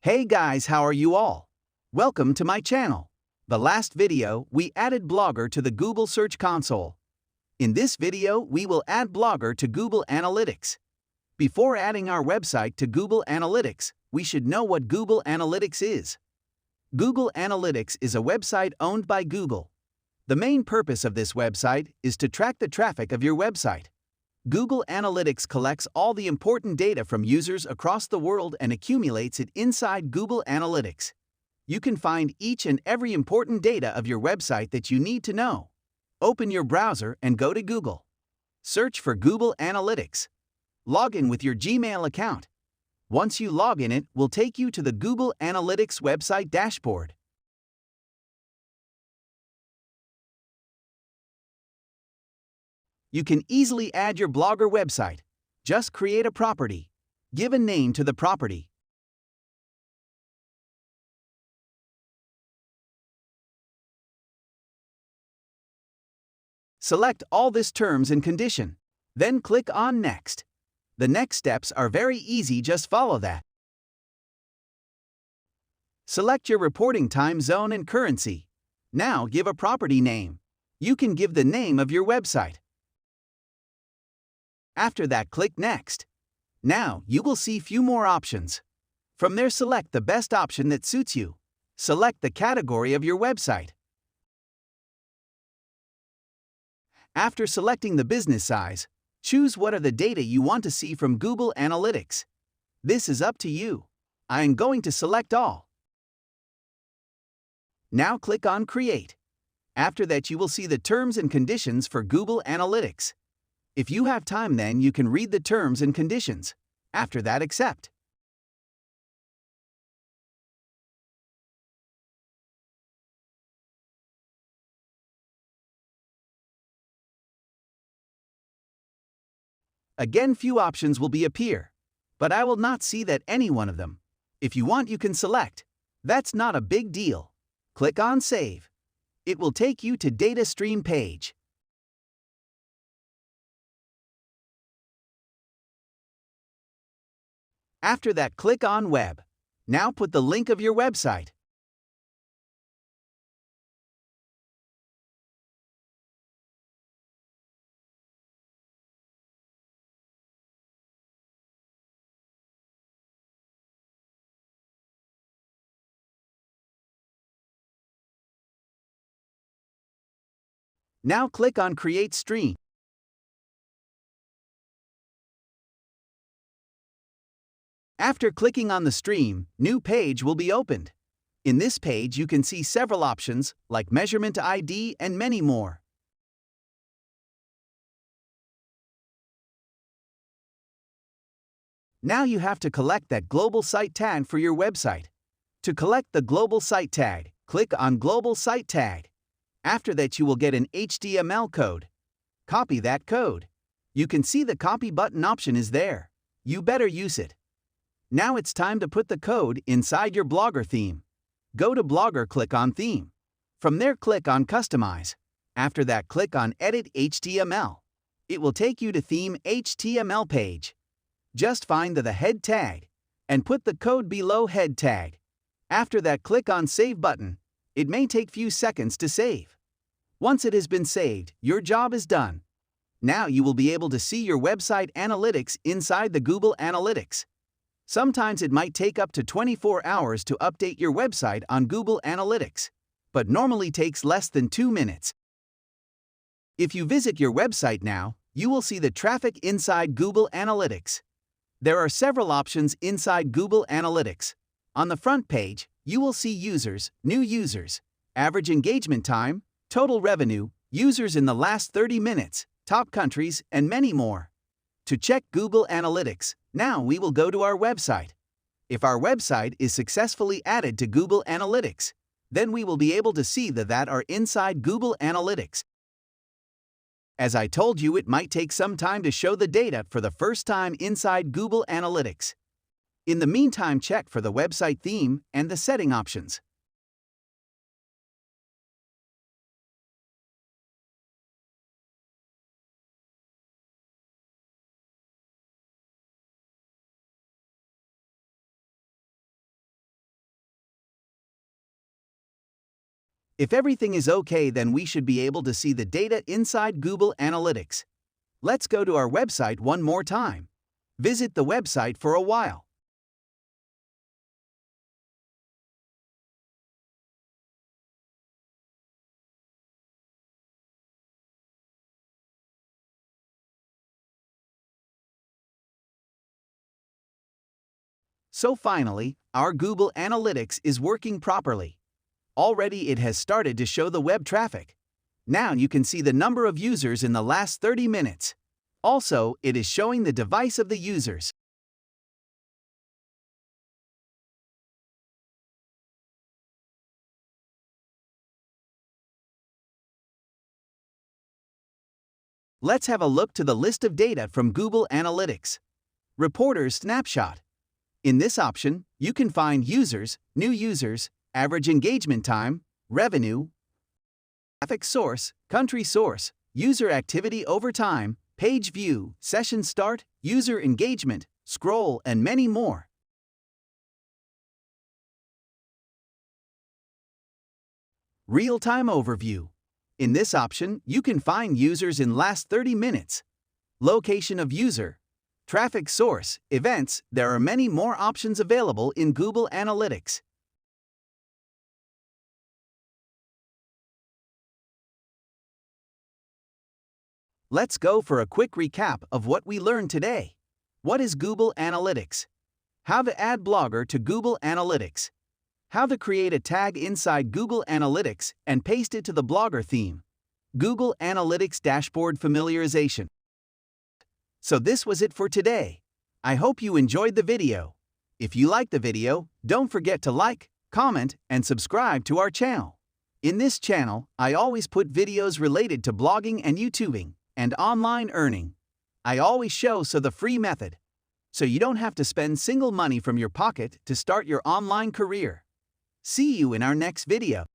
Hey guys, how are you all? Welcome to my channel. The last video, we added Blogger to the Google Search Console. In this video, we will add Blogger to Google Analytics. Before adding our website to Google Analytics, we should know what Google Analytics is. Google Analytics is a website owned by Google. The main purpose of this website is to track the traffic of your website. Google Analytics collects all the important data from users across the world and accumulates it inside Google Analytics. You can find each and every important data of your website that you need to know. Open your browser and go to Google. Search for Google Analytics. Log in with your Gmail account. Once you log in, it will take you to the Google Analytics website dashboard. You can easily add your Blogger website. Just create a property. Give a name to the property. Select all this terms and condition. Then click on Next. The next steps are very easy, just follow that. Select your reporting time zone and currency. Now give a property name. You can give the name of your website. After that, click Next. Now you will see few more options. From there, select the best option that suits you. Select the category of your website. After selecting the business size, choose what are the data you want to see from Google Analytics. This is up to you. I am going to select all. Now click on Create. After that, you will see the terms and conditions for Google Analytics. If you have time, then you can read the terms and conditions. After that, accept. Again, few options will appear, but I will not see that any one of them. If you want, you can select. That's not a big deal. Click on Save. It will take you to Data Stream page. After that, click on Web. Now put the link of your website. Now click on Create Stream. After clicking on the stream, new page will be opened. In this page, you can see several options like Measurement ID and many more. Now you have to collect that global site tag for your website. To collect the global site tag, click on Global Site Tag. After that, you will get an HTML code. Copy that code. You can see the copy button option is there. You better use it. Now it's time to put the code inside your Blogger theme. Go to Blogger, click on Theme. From there, click on Customize. After that, click on Edit HTML. It will take you to Theme HTML page. Just find the head tag and put the code below head tag. After that, click on Save button. It may take few seconds to save. Once it has been saved, your job is done. Now you will be able to see your website analytics inside the Google Analytics. Sometimes it might take up to 24 hours to update your website on Google Analytics, but normally takes less than 2 minutes. If you visit your website now, you will see the traffic inside Google Analytics. There are several options inside Google Analytics. On the front page, you will see users, new users, average engagement time, total revenue, users in the last 30 minutes, top countries, and many more. To check Google Analytics, now we will go to our website. If our website is successfully added to Google Analytics, then we will be able to see that are inside Google Analytics. As I told you, it might take some time to show the data for the first time inside Google Analytics. In the meantime, check for the website theme and the setting options. If everything is okay, then we should be able to see the data inside Google Analytics. Let's go to our website one more time. Visit the website for a while. So finally, our Google Analytics is working properly. Already it has started to show the web traffic. Now you can see the number of users in the last 30 minutes. Also, it is showing the device of the users. Let's have a look to the list of data from Google Analytics. Reporters Snapshot. In this option, you can find users, new users, average engagement time, revenue, traffic source, country source, user activity over time, page view, session start, user engagement, scroll, and many more. Real-time overview. In this option, you can find users in last 30 minutes, location of user, traffic source, events. There are many more options available in Google Analytics. Let's go for a quick recap of what we learned today. What is Google Analytics? How to add Blogger to Google Analytics. How to create a tag inside Google Analytics and paste it to the Blogger theme. Google Analytics dashboard familiarization. So this was it for today. I hope you enjoyed the video. If you liked the video, don't forget to like, comment, and subscribe to our channel. In this channel, I always put videos related to blogging and YouTubing and online earning. I always show the free method, so you don't have to spend single money from your pocket to start your online career. See you in our next video.